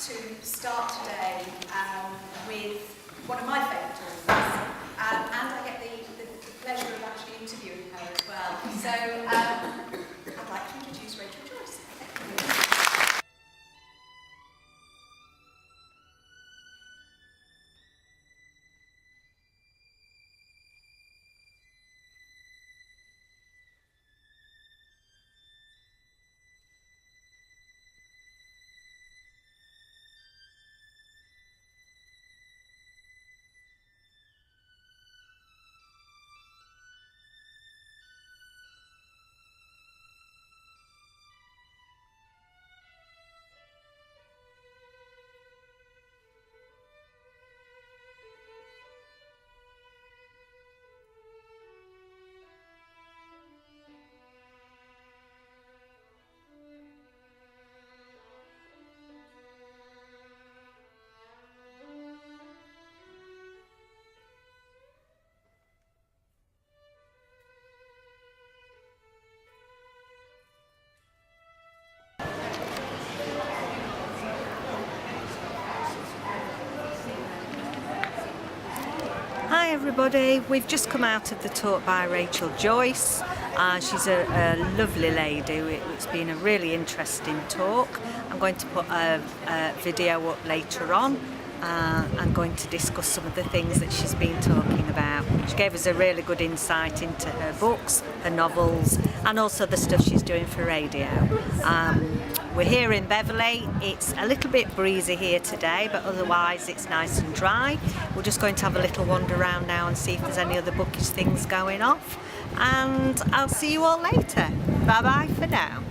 to start today with one of my favourite authors, and I get the pleasure of actually interviewing her as well. So I'd like to introduce Rachel Joyce. Hi everybody, we've just come out of the talk by Rachel Joyce. She's a lovely lady. It's been a really interesting talk. I'm going to put a video up later on. I'm going to discuss some of the things that she's been talking about. She gave us a really good insight into her books, her novels, and also the stuff she's doing for radio. We're here in Beverley. It's a little bit breezy here today, but otherwise it's nice and dry. We're just going to have a little wander around now and see if there's any other bookish things going off. And I'll see you all later. Bye bye for now.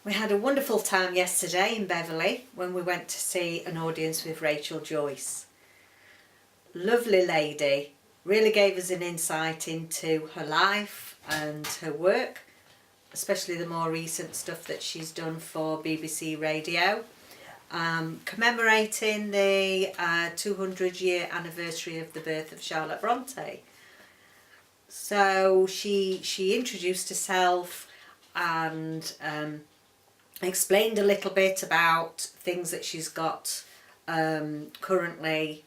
We had a wonderful time yesterday in Beverley when we went to see an audience with Rachel Joyce. Lovely lady, really gave us an insight into her life and her work, especially the more recent stuff that she's done for BBC Radio, commemorating the 200-year anniversary of the birth of Charlotte Brontë. So she introduced herself and explained a little bit about things that she's got currently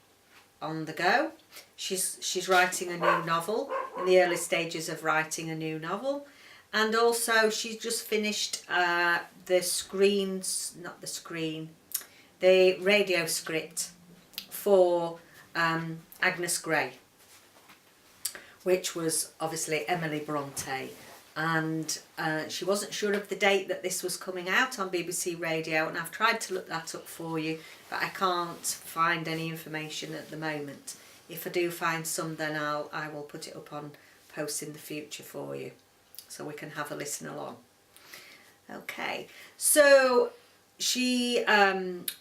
on the go. She's writing a new novel, in the early stages of writing a new novel, and also she's just finished the radio script for Agnes Grey, which was obviously Emily Brontë. And she wasn't sure of the date that this was coming out on BBC Radio, and I've tried to look that up for you, but I can't find any information at the moment. If I do find some, then I will put it up on posts in the future for you, so we can have a listen along. Okay, so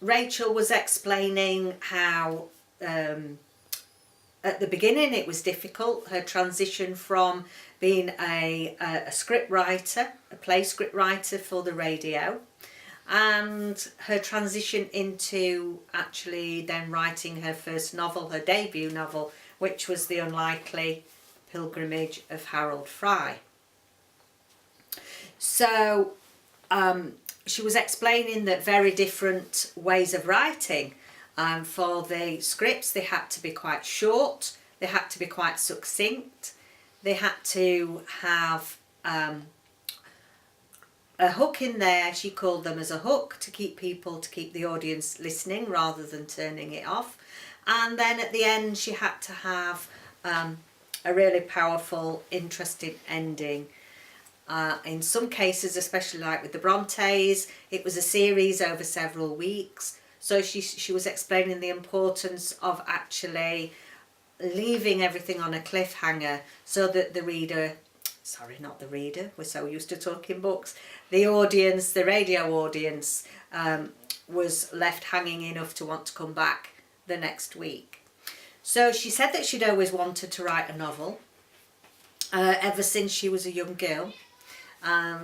Rachel was explaining how at the beginning it was difficult, her transition from being a script writer, a play script writer for the radio, and her transition into actually then writing her first novel, her debut novel, which was The Unlikely Pilgrimage of Harold Fry. So she was explaining that very different ways of writing. For the scripts, they had to be quite short, they had to be quite succinct, they had to have a hook in there. She called them as a hook to keep the audience listening rather than turning it off. And then at the end she had to have a really powerful, interesting ending. In some cases, especially like with the Brontës, it was a series over several weeks. So she was explaining the importance of actually leaving everything on a cliffhanger so that the reader, sorry, not the reader, we're so used to talking books, the audience, the radio audience, was left hanging enough to want to come back the next week. So she said that she'd always wanted to write a novel ever since she was a young girl.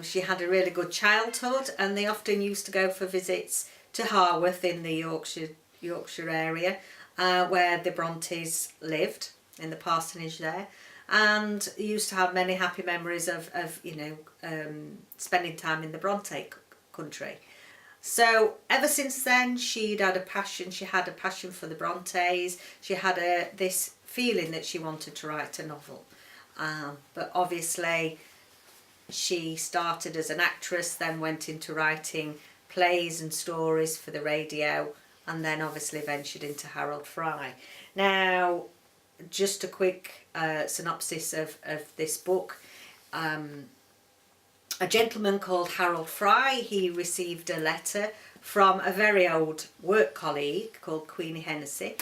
She had a really good childhood, and they often used to go for visits to Harworth in the Yorkshire area, where the Brontës lived, in the parsonage there, and used to have many happy memories of spending time in the Bronte country. So ever since then she had a passion for the Brontës. She had this feeling that she wanted to write a novel, but obviously she started as an actress, then went into writing plays and stories for the radio, and then obviously ventured into Harold Fry. Now, just a quick synopsis of this book. A gentleman called Harold Fry, he received a letter from a very old work colleague called Queenie Hennessy,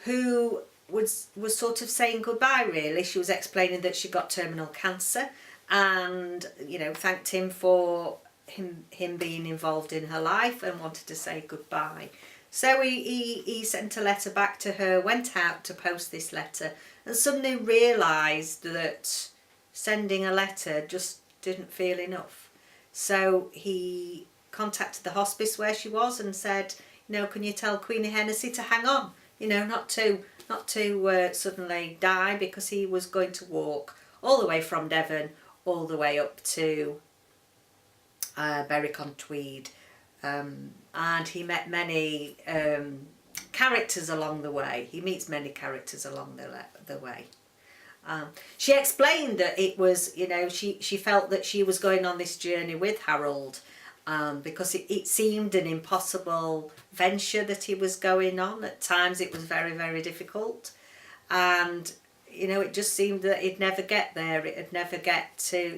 who was sort of saying goodbye really. She was explaining that she got terminal cancer, and thanked him for him being involved in her life and wanted to say goodbye. So he sent a letter back to her, went out to post this letter, and suddenly realised that sending a letter just didn't feel enough. So he contacted the hospice where she was and said, can you tell Queenie Hennessy to hang on, not to suddenly die, because he was going to walk all the way from Devon all the way up to Berwick-on-Tweed, and he met many characters along the way. He meets many characters along the way. She explained that it was, she felt that she was going on this journey with Harold, because it seemed an impossible venture that he was going on. At times it was very, very difficult, and it just seemed that he'd never get there. It'd never get to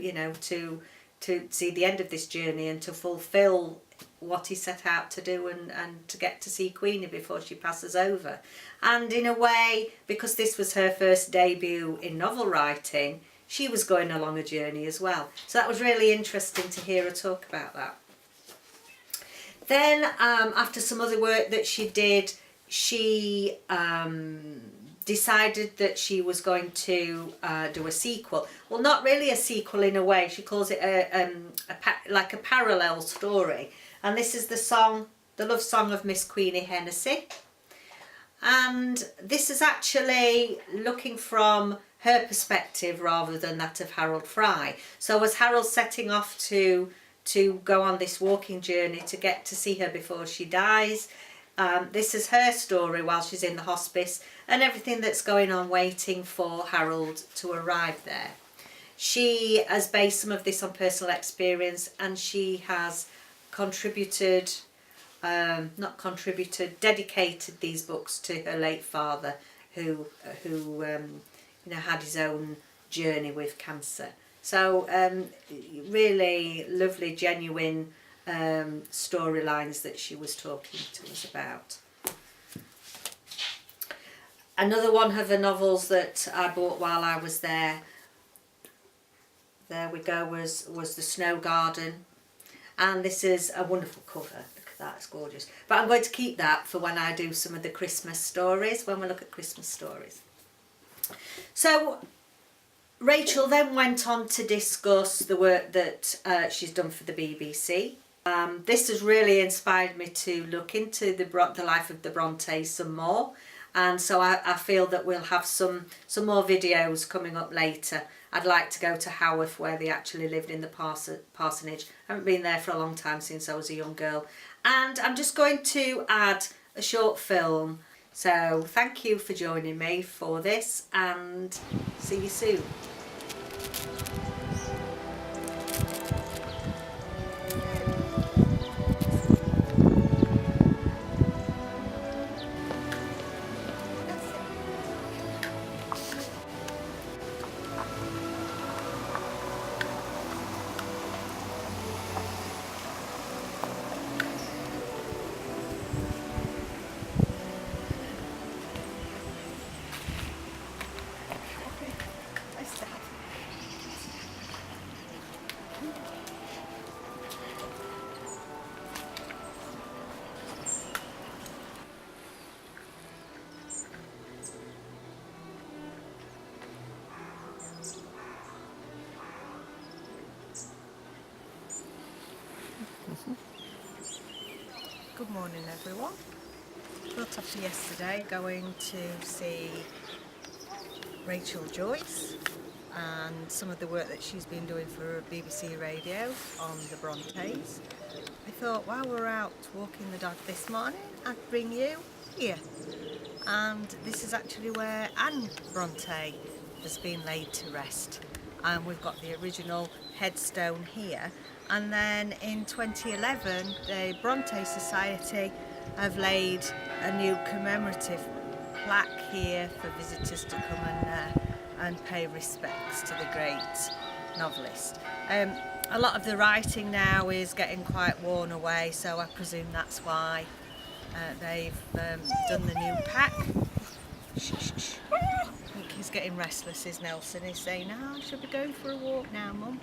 see the end of this journey and to fulfil what he set out to do, and to get to see Queenie before she passes over. And in a way, because this was her first debut in novel writing, she was going along a journey as well. So that was really interesting to hear her talk about that. Then after some other work that she did, she decided that she was going to do a sequel. Well, not really a sequel in a way. She calls it like a parallel story. And this is the love song of Miss Queenie Hennessy. And this is actually looking from her perspective rather than that of Harold Fry. So as Harold's setting off to go on this walking journey to get to see her before she dies, this is her story while she's in the hospice, and everything that's going on waiting for Harold to arrive there. She has based some of this on personal experience, and she has dedicated these books to her late father, who had his own journey with cancer. So really lovely, genuine storylines that she was talking to us about. Another one of her novels that I bought while I was there we go, was The Snow Garden. And this is a wonderful cover. Look at that, it's gorgeous. But I'm going to keep that for when I do some of the Christmas stories, when we look at Christmas stories. So Rachel then went on to discuss the work that she's done for the BBC. This has really inspired me to look into the life of the Brontës some more, and so I feel that we'll have some more videos coming up later. I'd like to go to Haworth, where they actually lived in the parsonage. I haven't been there for a long time, since I was a young girl. And I'm just going to add a short film. So thank you for joining me for this, and see you soon. Good morning, everyone. Got after yesterday going to see Rachel Joyce and some of the work that she's been doing for BBC Radio on the Brontës. I thought while we're out walking the dog this morning, I'd bring you here. And this is actually where Anne Brontë has been laid to rest. And we've got the original headstone here. And then in 2011, the Brontë Society have laid a new commemorative plaque here for visitors to come and pay respects to the great novelist. A lot of the writing now is getting quite worn away, so I presume that's why they've done the new pack. Shh, shh, shh. I think he's getting restless, is Nelson. He's saying, "Oh, I should be going for a walk now, Mum."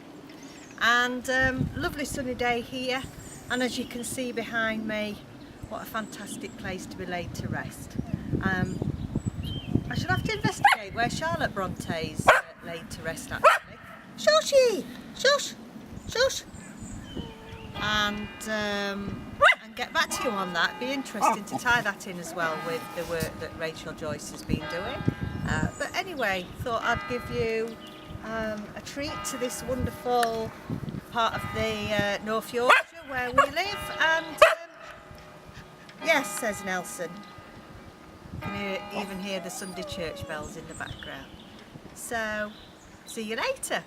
And lovely sunny day here, and as you can see behind me, what a fantastic place to be laid to rest. I should have to investigate where Charlotte Bronte's laid to rest actually. Shushy! Shush! Shush! And get back to you on that. It'd be interesting to tie that in as well with the work that Rachel Joyce has been doing. But anyway, thought I'd give you a treat to this wonderful part of the North Yorkshire where we live. And yes, says Nelson. You can even hear the Sunday church bells in the background. So, see you later.